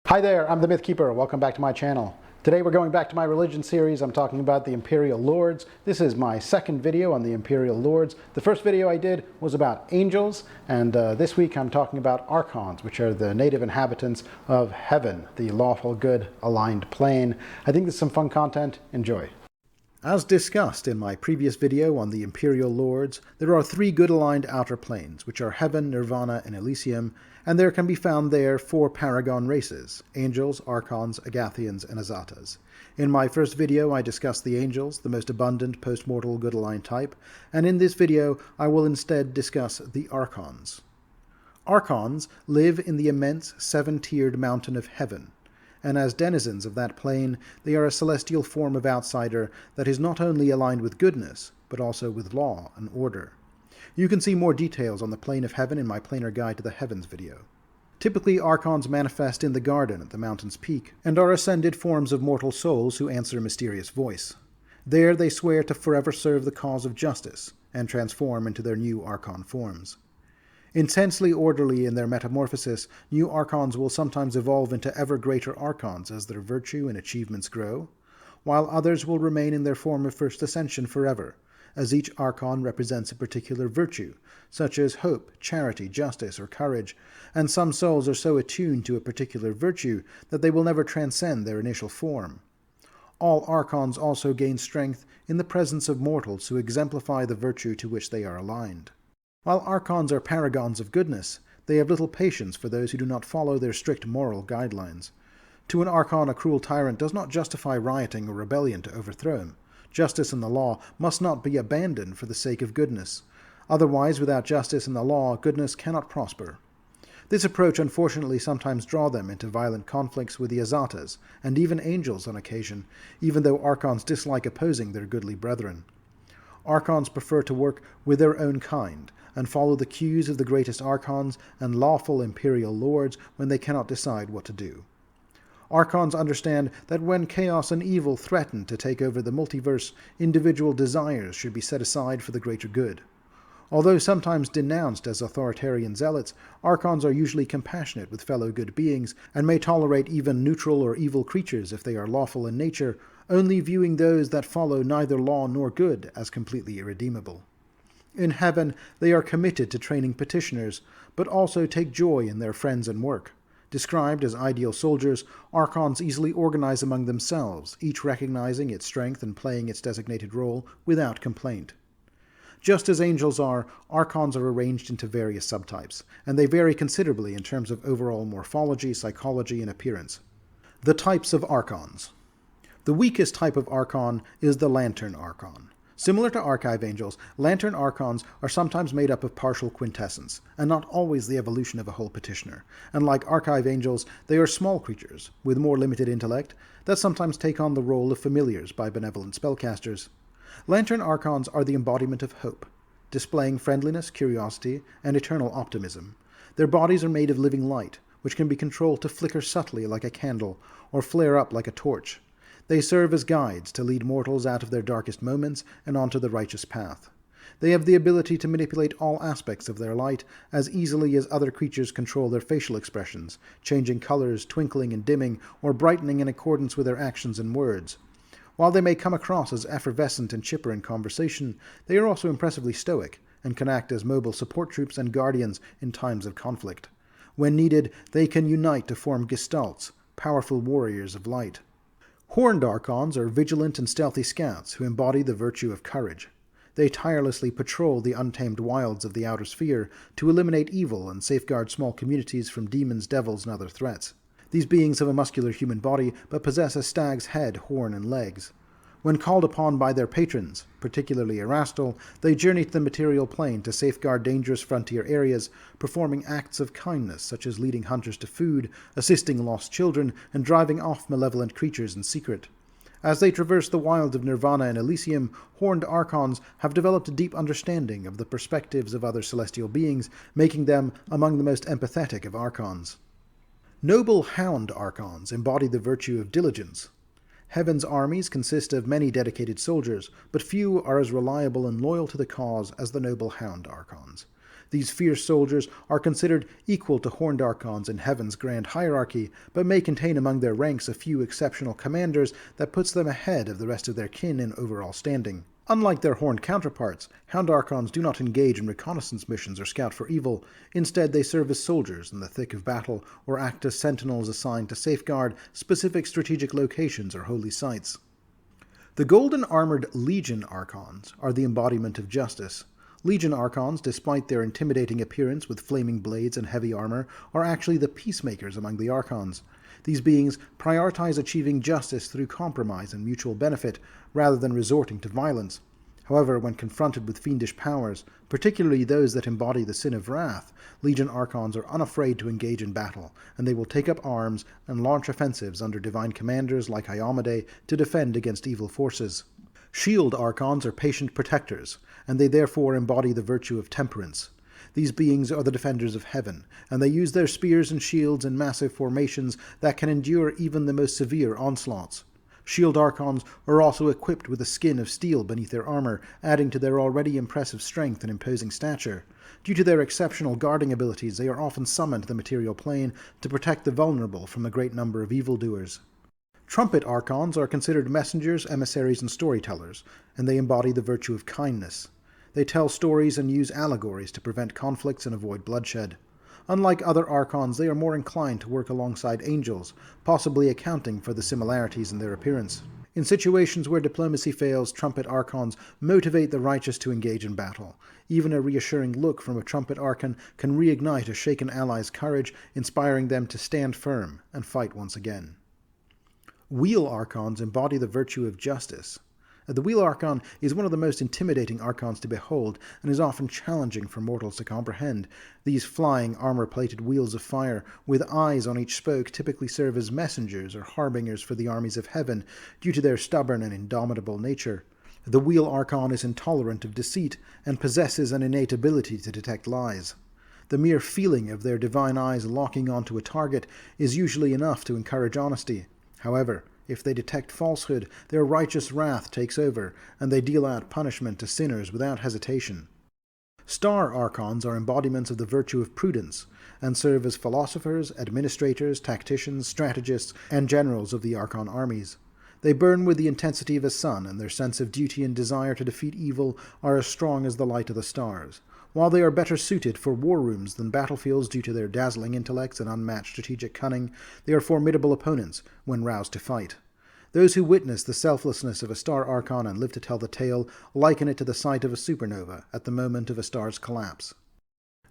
Hi there, I'm the Myth Keeper. Welcome back to my channel. Today we're going back to my religion series. I'm talking about the Empyreal Lords. This is my second video on the Empyreal Lords. The first video I did was about angels, and this week I'm talking about Archons, which are the native inhabitants of heaven, the lawful good aligned plane. I think this is some fun content. Enjoy. As discussed in my previous video on the Empyreal Lords, there are three good-aligned outer planes, which are Heaven, Nirvana, and Elysium, and there can be found there four paragon races: Angels, Archons, Agathians, and Azatas. In my first video I discussed the Angels, the most abundant post-mortal good-aligned type, and in this video I will instead discuss the Archons. Archons live in the immense seven-tiered mountain of Heaven, and as denizens of that plane, they are a celestial form of outsider that is not only aligned with goodness, but also with law and order. You can see more details on the plane of heaven in my planar guide to the heavens video. Typically, Archons manifest in the garden at the mountain's peak, and are ascended forms of mortal souls who answer a mysterious voice. There they swear to forever serve the cause of justice, and transform into their new Archon forms. Intensely orderly in their metamorphosis, new Archons will sometimes evolve into ever greater Archons as their virtue and achievements grow, while others will remain in their form of first ascension forever, as each Archon represents a particular virtue, such as hope, charity, justice, or courage, and some souls are so attuned to a particular virtue that they will never transcend their initial form. All Archons also gain strength in the presence of mortals who exemplify the virtue to which they are aligned. While Archons are paragons of goodness, they have little patience for those who do not follow their strict moral guidelines. To an Archon, a cruel tyrant does not justify rioting or rebellion to overthrow him. Justice and the law must not be abandoned for the sake of goodness. Otherwise, without justice and the law, goodness cannot prosper. This approach unfortunately sometimes draws them into violent conflicts with the Azatas, and even angels on occasion, even though Archons dislike opposing their goodly brethren. Archons prefer to work with their own kind, and follow the cues of the greatest Archons and lawful Empyreal Lords when they cannot decide what to do. Archons understand that when chaos and evil threaten to take over the multiverse, individual desires should be set aside for the greater good. Although sometimes denounced as authoritarian zealots, Archons are usually compassionate with fellow good beings, and may tolerate even neutral or evil creatures if they are lawful in nature, only viewing those that follow neither law nor good as completely irredeemable. In heaven, they are committed to training petitioners, but also take joy in their friends and work. Described as ideal soldiers, Archons easily organize among themselves, each recognizing its strength and playing its designated role without complaint. Just as angels are, Archons are arranged into various subtypes, and they vary considerably in terms of overall morphology, psychology, and appearance. The types of Archons. The weakest type of Archon is the Lantern Archon. Similar to Archive Angels, Lantern Archons are sometimes made up of partial quintessence, and not always the evolution of a whole petitioner. And like Archive Angels, they are small creatures, with more limited intellect, that sometimes take on the role of familiars by benevolent spellcasters. Lantern Archons are the embodiment of hope, displaying friendliness, curiosity, and eternal optimism. Their bodies are made of living light, which can be controlled to flicker subtly like a candle, or flare up like a torch. They serve as guides to lead mortals out of their darkest moments and onto the righteous path. They have the ability to manipulate all aspects of their light as easily as other creatures control their facial expressions, changing colors, twinkling and dimming, or brightening in accordance with their actions and words. While they may come across as effervescent and chipper in conversation, they are also impressively stoic, and can act as mobile support troops and guardians in times of conflict. When needed, they can unite to form gestalts, powerful warriors of light. Horned Archons are vigilant and stealthy scouts who embody the virtue of courage. They tirelessly patrol the untamed wilds of the outer sphere to eliminate evil and safeguard small communities from demons, devils, and other threats. These beings have a muscular human body, but possess a stag's head, horn, and legs. When called upon by their patrons, particularly Erastil, they journey to the material plane to safeguard dangerous frontier areas, performing acts of kindness such as leading hunters to food, assisting lost children, and driving off malevolent creatures in secret. As they traverse the wilds of Nirvana and Elysium, horned Archons have developed a deep understanding of the perspectives of other celestial beings, making them among the most empathetic of Archons. Noble Hound Archons embody the virtue of diligence. Heaven's armies consist of many dedicated soldiers, but few are as reliable and loyal to the cause as the noble Hound Archons. These fierce soldiers are considered equal to horned Archons in Heaven's grand hierarchy, but may contain among their ranks a few exceptional commanders that puts them ahead of the rest of their kin in overall standing. Unlike their horned counterparts, Hound Archons do not engage in reconnaissance missions or scout for evil. Instead, they serve as soldiers in the thick of battle, or act as sentinels assigned to safeguard specific strategic locations or holy sites. The golden armored Legion Archons are the embodiment of justice. Legion Archons, despite their intimidating appearance with flaming blades and heavy armor, are actually the peacemakers among the Archons. These beings prioritize achieving justice through compromise and mutual benefit, rather than resorting to violence. However, when confronted with fiendish powers, particularly those that embody the sin of wrath, Legion Archons are unafraid to engage in battle, and they will take up arms and launch offensives under divine commanders like Iomedae to defend against evil forces. Shield Archons are patient protectors, and they therefore embody the virtue of temperance. These beings are the defenders of heaven, and they use their spears and shields in massive formations that can endure even the most severe onslaughts. Shield Archons are also equipped with a skin of steel beneath their armor, adding to their already impressive strength and imposing stature. Due to their exceptional guarding abilities, they are often summoned to the material plane to protect the vulnerable from a great number of evildoers. Trumpet Archons are considered messengers, emissaries, and storytellers, and they embody the virtue of kindness. They tell stories and use allegories to prevent conflicts and avoid bloodshed. Unlike other Archons, they are more inclined to work alongside angels, possibly accounting for the similarities in their appearance. In situations where diplomacy fails, Trumpet Archons motivate the righteous to engage in battle. Even a reassuring look from a Trumpet Archon can reignite a shaken ally's courage, inspiring them to stand firm and fight once again. Wheel Archons embody the virtue of justice. The Wheel Archon is one of the most intimidating Archons to behold, and is often challenging for mortals to comprehend. These flying, armor-plated wheels of fire, with eyes on each spoke, typically serve as messengers or harbingers for the armies of heaven, due to their stubborn and indomitable nature. The Wheel Archon is intolerant of deceit, and possesses an innate ability to detect lies. The mere feeling of their divine eyes locking onto a target is usually enough to encourage honesty. However, if they detect falsehood, their righteous wrath takes over, and they deal out punishment to sinners without hesitation. Star Archons are embodiments of the virtue of prudence, and serve as philosophers, administrators, tacticians, strategists, and generals of the Archon armies. They burn with the intensity of a sun, and their sense of duty and desire to defeat evil are as strong as the light of the stars. While they are better suited for war rooms than battlefields due to their dazzling intellects and unmatched strategic cunning, they are formidable opponents when roused to fight. Those who witness the selflessness of a Star Archon and live to tell the tale liken it to the sight of a supernova at the moment of a star's collapse.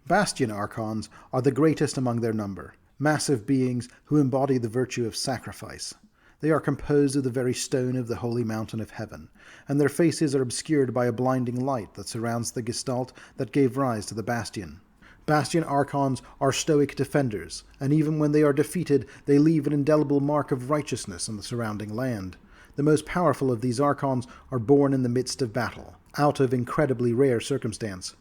Bastion Archons are the greatest among their number, massive beings who embody the virtue of sacrifice. They are composed of the very stone of the holy mountain of heaven, and their faces are obscured by a blinding light that surrounds the gestalt that gave rise to the Bastion. Bastion Archons are stoic defenders, and even when they are defeated, they leave an indelible mark of righteousness on the surrounding land. The most powerful of these Archons are born in the midst of battle, out of incredibly rare circumstance.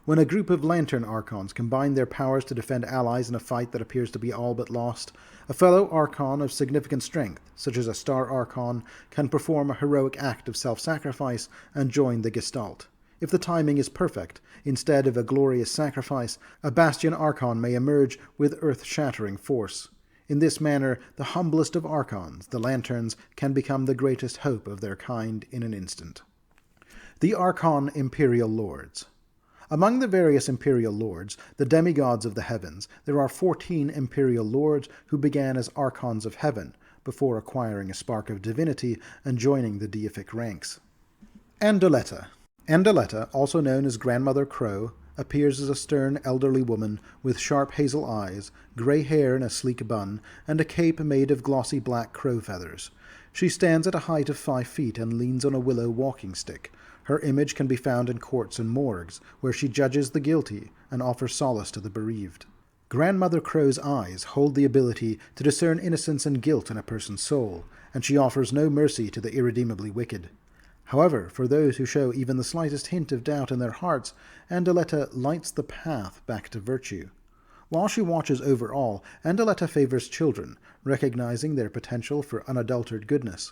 When a group of Lantern Archons combine their powers to defend allies in a fight that appears to be all but lost, a fellow Archon of significant strength, such as a Star Archon, can perform a heroic act of self-sacrifice and join the Gestalt. If the timing is perfect, instead of a glorious sacrifice, a Bastion Archon may emerge with earth-shattering force. In this manner, the humblest of Archons, the Lanterns, can become the greatest hope of their kind in an instant. The Archon Empyreal Lords. Among the various Imperial Lords, the demigods of the heavens, there are 14 Imperial Lords who began as Archons of Heaven, before acquiring a spark of divinity and joining the deific ranks. Andoletta. Andoletta, also known as Grandmother Crow, appears as a stern elderly woman with sharp hazel eyes, grey hair in a sleek bun, and a cape made of glossy black crow feathers. She stands at a height of 5 feet and leans on a willow walking stick. Her image can be found in courts and morgues, where she judges the guilty and offers solace to the bereaved. Grandmother Crow's eyes hold the ability to discern innocence and guilt in a person's soul, and she offers no mercy to the irredeemably wicked. However, for those who show even the slightest hint of doubt in their hearts, Andoletta lights the path back to virtue. While she watches over all, Andoletta favors children, recognizing their potential for unadulterated goodness.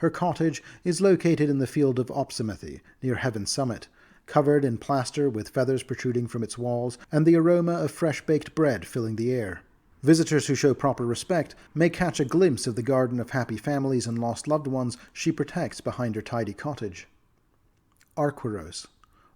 Her cottage is located in the field of Opsimethy, near Heaven's Summit. covered in plaster with feathers protruding from its walls, and the aroma of fresh-baked bread filling the air. Visitors who show proper respect may catch a glimpse of the garden of happy families and lost loved ones she protects behind her tidy cottage. Arqueros.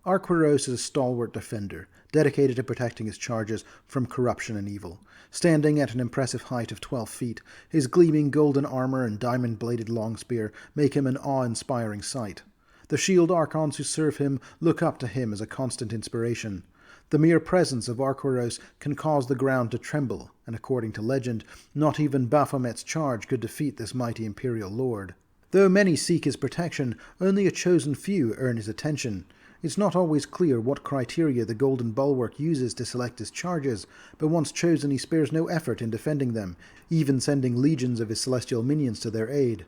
Arqueros is a stalwart defender, dedicated to protecting his charges from corruption and evil. Standing at an impressive height of 12 feet, his gleaming golden armor and diamond-bladed long spear make him an awe-inspiring sight. The shield Archons who serve him look up to him as a constant inspiration. The mere presence of Arqueros can cause the ground to tremble, and according to legend, not even Baphomet's charge could defeat this mighty Imperial Lord. Though many seek his protection, only a chosen few earn his attention. It's not always clear what criteria the Golden Bulwark uses to select his charges, but once chosen he spares no effort in defending them, even sending legions of his celestial minions to their aid.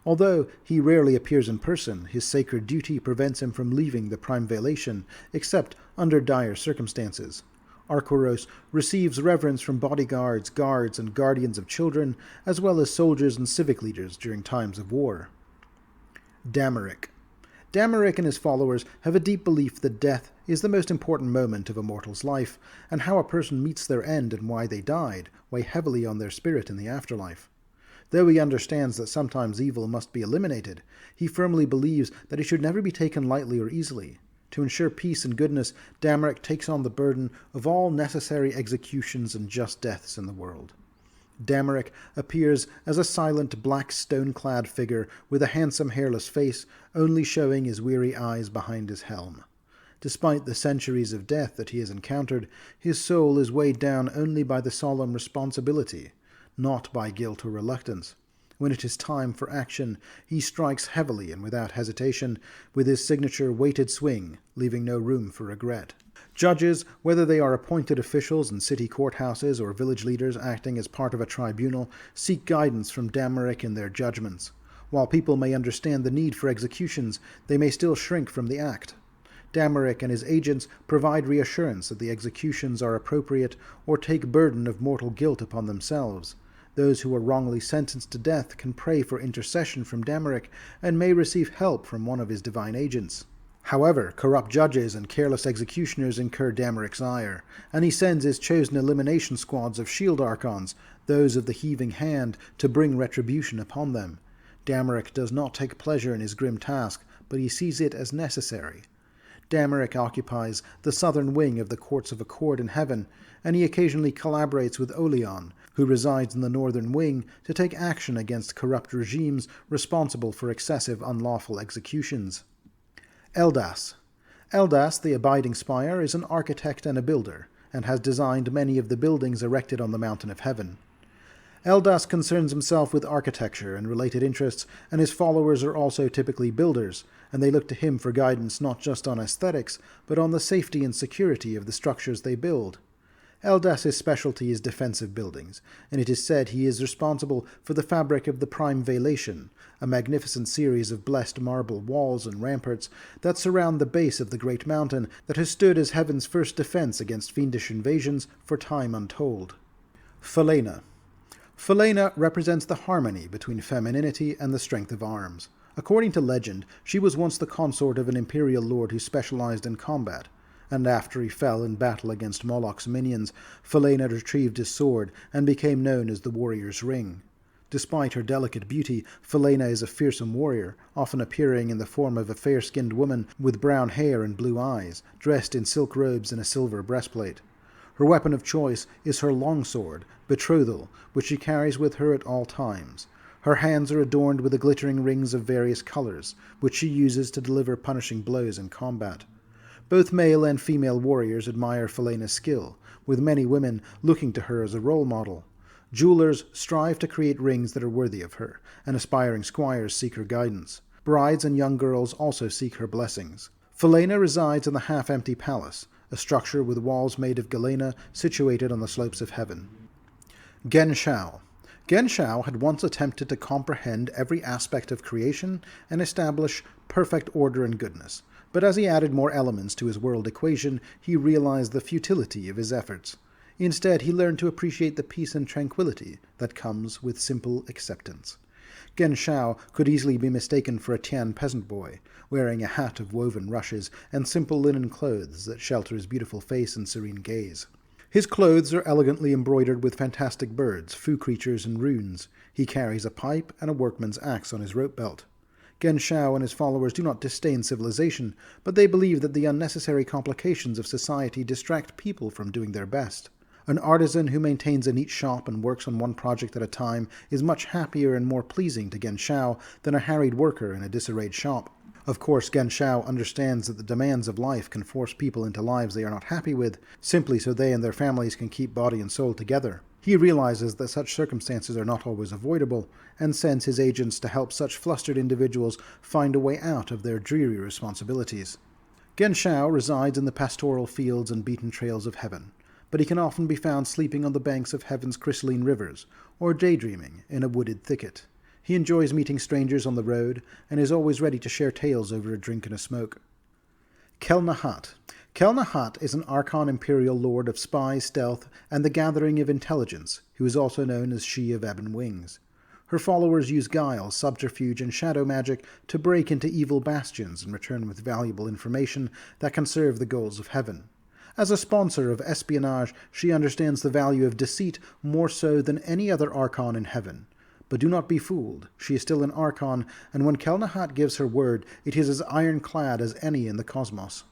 Although he rarely appears in person, his sacred duty prevents him from leaving the Prime Velation, except under dire circumstances. Arqueros receives reverence from bodyguards, guards, and guardians of children, as well as soldiers and civic leaders during times of war. Dammerich. Dammerich and his followers have a deep belief that death is the most important moment of a mortal's life, and how a person meets their end and why they died weigh heavily on their spirit in the afterlife. Though he understands that sometimes evil must be eliminated, he firmly believes that it should never be taken lightly or easily. To ensure peace and goodness, Dammerich takes on the burden of all necessary executions and just deaths in the world. Dammerich appears as a silent, black, stone-clad figure with a handsome, hairless face, only showing his weary eyes behind his helm. Despite the centuries of death that he has encountered, his soul is weighed down only by the solemn responsibility, not by guilt or reluctance. When it is time for action, he strikes heavily and without hesitation, with his signature weighted swing, leaving no room for regret. Judges, whether they are appointed officials in city courthouses or village leaders acting as part of a tribunal, seek guidance from Dammerich in their judgments. While people may understand the need for executions, they may still shrink from the act. Dammerich and his agents provide reassurance that the executions are appropriate or take burden of mortal guilt upon themselves. Those who are wrongly sentenced to death can pray for intercession from Dammerich and may receive help from one of his divine agents. However, corrupt judges and careless executioners incur Dammerich's ire, and he sends his chosen elimination squads of shield Archons, those of the heaving hand, to bring retribution upon them. Dammerich does not take pleasure in his grim task, but he sees it as necessary. Dammerich occupies the southern wing of the Courts of Accord in Heaven, and he occasionally collaborates with Olheon, who resides in the northern wing, to take action against corrupt regimes responsible for excessive unlawful executions. Eldas. Eldas, the Abiding Spire, is an architect and a builder, and has designed many of the buildings erected on the Mountain of Heaven. Eldas concerns himself with architecture and related interests, and his followers are also typically builders, and they look to him for guidance not just on aesthetics, but on the safety and security of the structures they build. Eldas's specialty is defensive buildings, and it is said he is responsible for the fabric of the Prime Velation, a magnificent series of blessed marble walls and ramparts that surround the base of the great mountain that has stood as heaven's first defense against fiendish invasions for time untold. Falayna. Falayna represents the harmony between femininity and the strength of arms. According to legend, she was once the consort of an Imperial Lord who specialized in combat, and after he fell in battle against Moloch's minions, Falayna retrieved his sword and became known as the Warrior's Ring. Despite her delicate beauty, Falayna is a fearsome warrior, often appearing in the form of a fair-skinned woman with brown hair and blue eyes, dressed in silk robes and a silver breastplate. Her weapon of choice is her longsword, Betrothal, which she carries with her at all times. Her hands are adorned with the glittering rings of various colors, which she uses to deliver punishing blows in combat. Both male and female warriors admire Falayna's skill, with many women looking to her as a role model. Jewelers strive to create rings that are worthy of her, and aspiring squires seek her guidance. Brides and young girls also seek her blessings. Falayna resides in the half-empty palace, a structure with walls made of galena situated on the slopes of heaven. Ghenshau. Ghenshau had once attempted to comprehend every aspect of creation and establish perfect order and goodness, but as he added more elements to his world equation, he realized the futility of his efforts. Instead, he learned to appreciate the peace and tranquility that comes with simple acceptance. Ghenshau could easily be mistaken for a Tian peasant boy, wearing a hat of woven rushes and simple linen clothes that shelter his beautiful face and serene gaze. His clothes are elegantly embroidered with fantastic birds, foo creatures, and runes. He carries a pipe and a workman's axe on his rope belt. Ghenshau and his followers do not disdain civilization, but they believe that the unnecessary complications of society distract people from doing their best. An artisan who maintains a neat shop and works on one project at a time is much happier and more pleasing to Ghenshau than a harried worker in a disarrayed shop. Of course, Ghenshau understands that the demands of life can force people into lives they are not happy with, simply so they and their families can keep body and soul together. He realizes that such circumstances are not always avoidable, and sends his agents to help such flustered individuals find a way out of their dreary responsibilities. Ghenshau resides in the pastoral fields and beaten trails of heaven, but he can often be found sleeping on the banks of heaven's crystalline rivers, or daydreaming in a wooded thicket. He enjoys meeting strangers on the road, and is always ready to share tales over a drink and a smoke. Kelinahat. Kelinahat is an Archon Imperial Lord of spy, stealth, and the gathering of intelligence, who is also known as She of Ebon Wings. Her followers use guile, subterfuge, and shadow magic to break into evil bastions and return with valuable information that can serve the goals of heaven. As a sponsor of espionage, she understands the value of deceit more so than any other Archon in heaven. But do not be fooled. She is still an Archon, and when Kelinahat gives her word, it is as ironclad as any in the cosmos.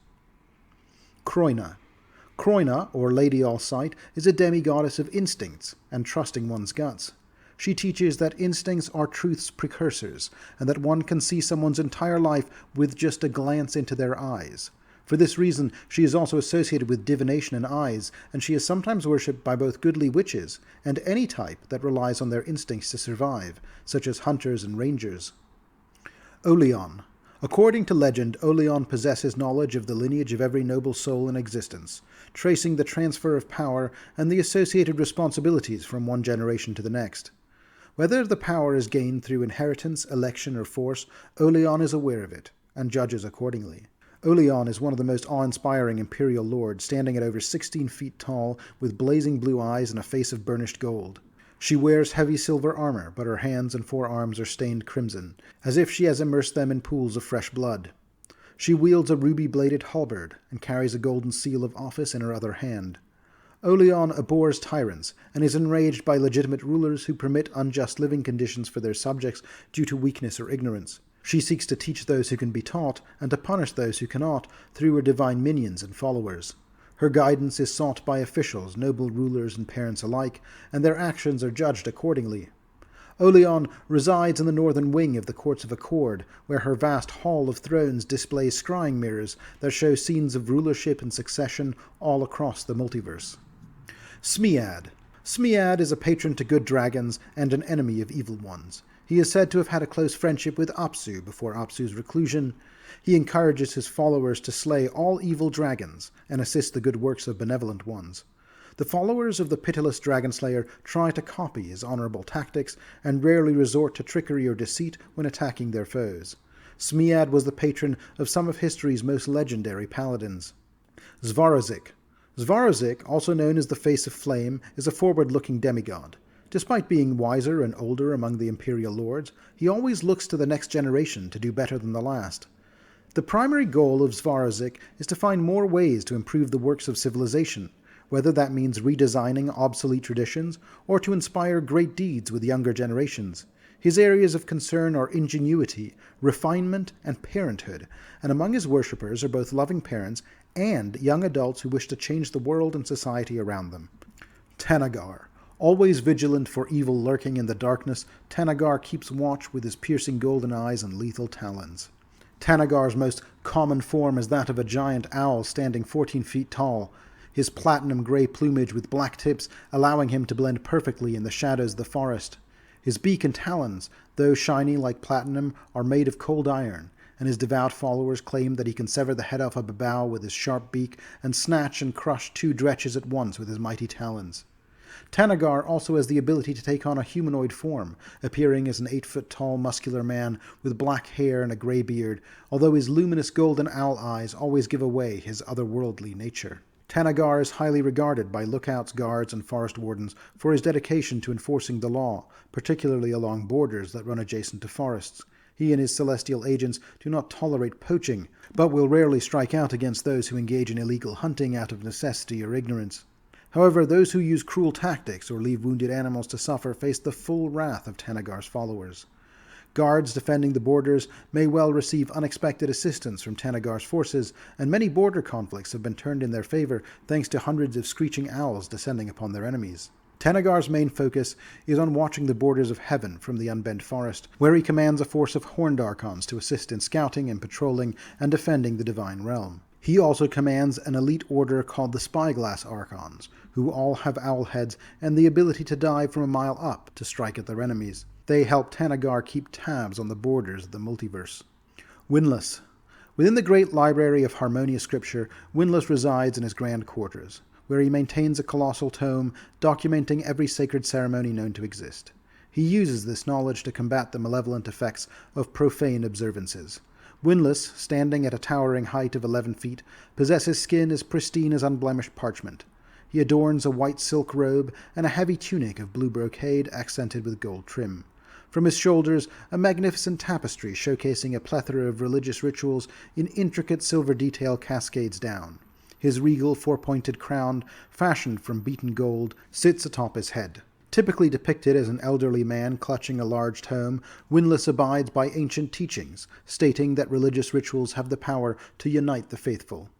Kroina. Kroina, or Lady All-Sight, is a demigoddess of instincts and trusting one's guts. She teaches that instincts are truth's precursors, and that one can see someone's entire life with just a glance into their eyes. For this reason, she is also associated with divination and eyes, and she is sometimes worshipped by both goodly witches and any type that relies on their instincts to survive, such as hunters and rangers. Olheon. According to legend, Olheon possesses knowledge of the lineage of every noble soul in existence, tracing the transfer of power and the associated responsibilities from one generation to the next. Whether the power is gained through inheritance, election, or force, Olheon is aware of it, and judges accordingly. Olheon is one of the most awe-inspiring Imperial Lords, standing at over 16 feet tall, with blazing blue eyes and a face of burnished gold. She wears heavy silver armor, but her hands and forearms are stained crimson, as if she has immersed them in pools of fresh blood. She wields a ruby-bladed halberd, and carries a golden seal of office in her other hand. Olheon abhors tyrants, and is enraged by legitimate rulers who permit unjust living conditions for their subjects due to weakness or ignorance. She seeks to teach those who can be taught, and to punish those who cannot, through her divine minions and followers. Her guidance is sought by officials, noble rulers, and parents alike, and their actions are judged accordingly. Olheon resides in the northern wing of the Courts of Accord, where her vast Hall of Thrones displays scrying mirrors that show scenes of rulership and succession all across the multiverse. Smiad. Smiad is a patron to good dragons and an enemy of evil ones. He is said to have had a close friendship with Apsu before Apsu's reclusion. He encourages his followers to slay all evil dragons and assist the good works of benevolent ones. The followers of the pitiless Dragonslayer try to copy his honorable tactics and rarely resort to trickery or deceit when attacking their foes. Smiad was the patron of some of history's most legendary paladins. Svarozic. Svarozic, also known as the Face of Flame, is a forward-looking demigod. Despite being wiser and older among the Imperial Lords, he always looks to the next generation to do better than the last. The primary goal of Svarozic is to find more ways to improve the works of civilization, whether that means redesigning obsolete traditions or to inspire great deeds with younger generations. His areas of concern are ingenuity, refinement, and parenthood, and among his worshippers are both loving parents and young adults who wish to change the world and society around them. Tanagaar. Always vigilant for evil lurking in the darkness, Tanagaar keeps watch with his piercing golden eyes and lethal talons. Tanagaar's most common form is that of a giant owl standing 14 feet tall, his platinum gray plumage with black tips allowing him to blend perfectly in the shadows of the forest. His beak and talons, though shiny like platinum, are made of cold iron, and his devout followers claim that he can sever the head off of a bough with his sharp beak and snatch and crush 2 dretches at once with his mighty talons. Tanagaar also has the ability to take on a humanoid form, appearing as an 8-foot-tall muscular man with black hair and a grey beard, although his luminous golden owl eyes always give away his otherworldly nature. Tanagaar is highly regarded by lookouts, guards, and forest wardens for his dedication to enforcing the law, particularly along borders that run adjacent to forests. He and his celestial agents do not tolerate poaching, but will rarely strike out against those who engage in illegal hunting out of necessity or ignorance. However, those who use cruel tactics or leave wounded animals to suffer face the full wrath of Tanagaar's followers. Guards defending the borders may well receive unexpected assistance from Tanagaar's forces, and many border conflicts have been turned in their favor thanks to hundreds of screeching owls descending upon their enemies. Tanagaar's main focus is on watching the borders of heaven from the unbent forest, where he commands a force of horned Archons to assist in scouting and patrolling and defending the divine realm. He also commands an elite order called the Spyglass Archons, who all have owl heads and the ability to dive from a mile up to strike at their enemies. They help Tanagaar keep tabs on the borders of the multiverse. Winlas. Within the great library of harmonious scripture, Winlas resides in his grand quarters, where he maintains a colossal tome documenting every sacred ceremony known to exist. He uses this knowledge to combat the malevolent effects of profane observances. Winlas, standing at a towering height of 11 feet, possesses skin as pristine as unblemished parchment. He adorns a white silk robe and a heavy tunic of blue brocade accented with gold trim. From his shoulders, a magnificent tapestry showcasing a plethora of religious rituals in intricate silver detail cascades down. His regal four-pointed crown, fashioned from beaten gold, sits atop his head. Typically depicted as an elderly man clutching a large tome, Winlas abides by ancient teachings, stating that religious rituals have the power to unite the faithful.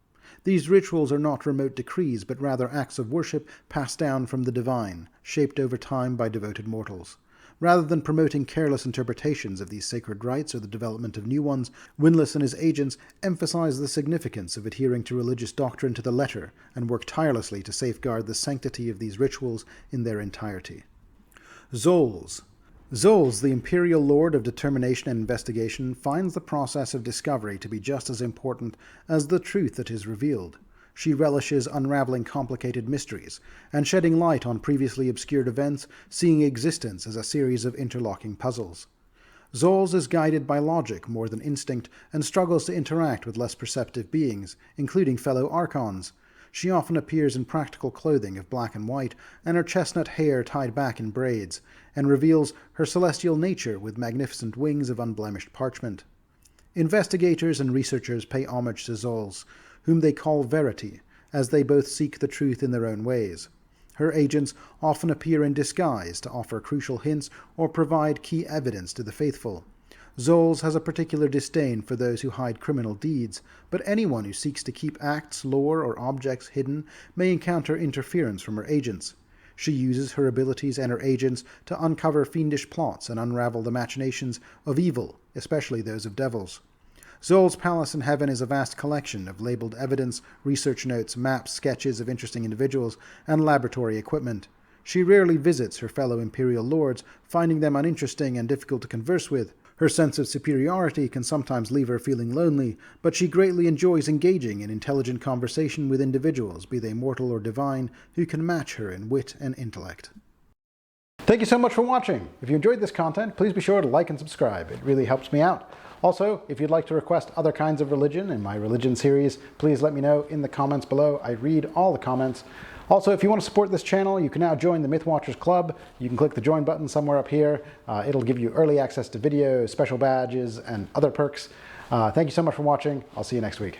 These rituals are not remote decrees, but rather acts of worship passed down from the divine, shaped over time by devoted mortals. Rather than promoting careless interpretations of these sacred rites or the development of new ones, Winlas and his agents emphasize the significance of adhering to religious doctrine to the letter and work tirelessly to safeguard the sanctity of these rituals in their entirety. Zohls. Zohls, the Empyreal Lord of Determination and Investigation, finds the process of discovery to be just as important as the truth that is revealed. She relishes unraveling complicated mysteries, and shedding light on previously obscured events, seeing existence as a series of interlocking puzzles. Zohls is guided by logic more than instinct, and struggles to interact with less perceptive beings, including fellow Archons. She often appears in practical clothing of black and white, and her chestnut hair tied back in braids, and reveals her celestial nature with magnificent wings of unblemished parchment. Investigators and researchers pay homage to Zohls, whom they call Verity, as they both seek the truth in their own ways. Her agents often appear in disguise to offer crucial hints or provide key evidence to the faithful. Zohls has a particular disdain for those who hide criminal deeds, but anyone who seeks to keep acts, lore, or objects hidden may encounter interference from her agents. She uses her abilities and her agents to uncover fiendish plots and unravel the machinations of evil, especially those of devils. Zohl's palace in heaven is a vast collection of labeled evidence, research notes, maps, sketches of interesting individuals, and laboratory equipment. She rarely visits her fellow Empyreal Lords, finding them uninteresting and difficult to converse with. Her sense of superiority can sometimes leave her feeling lonely, but she greatly enjoys engaging in intelligent conversation with individuals, be they mortal or divine, who can match her in wit and intellect. Thank you so much for watching. If you enjoyed this content, please be sure to like and subscribe. It really helps me out. Also, if you'd like to request other kinds of religion in my religion series, please let me know in the comments below. I read all the comments. Also, if you want to support this channel, you can now join the Mythwatchers Club. You can click the join button somewhere up here. It'll give you early access to videos, special badges, and other perks. Thank you so much for watching. I'll see you next week.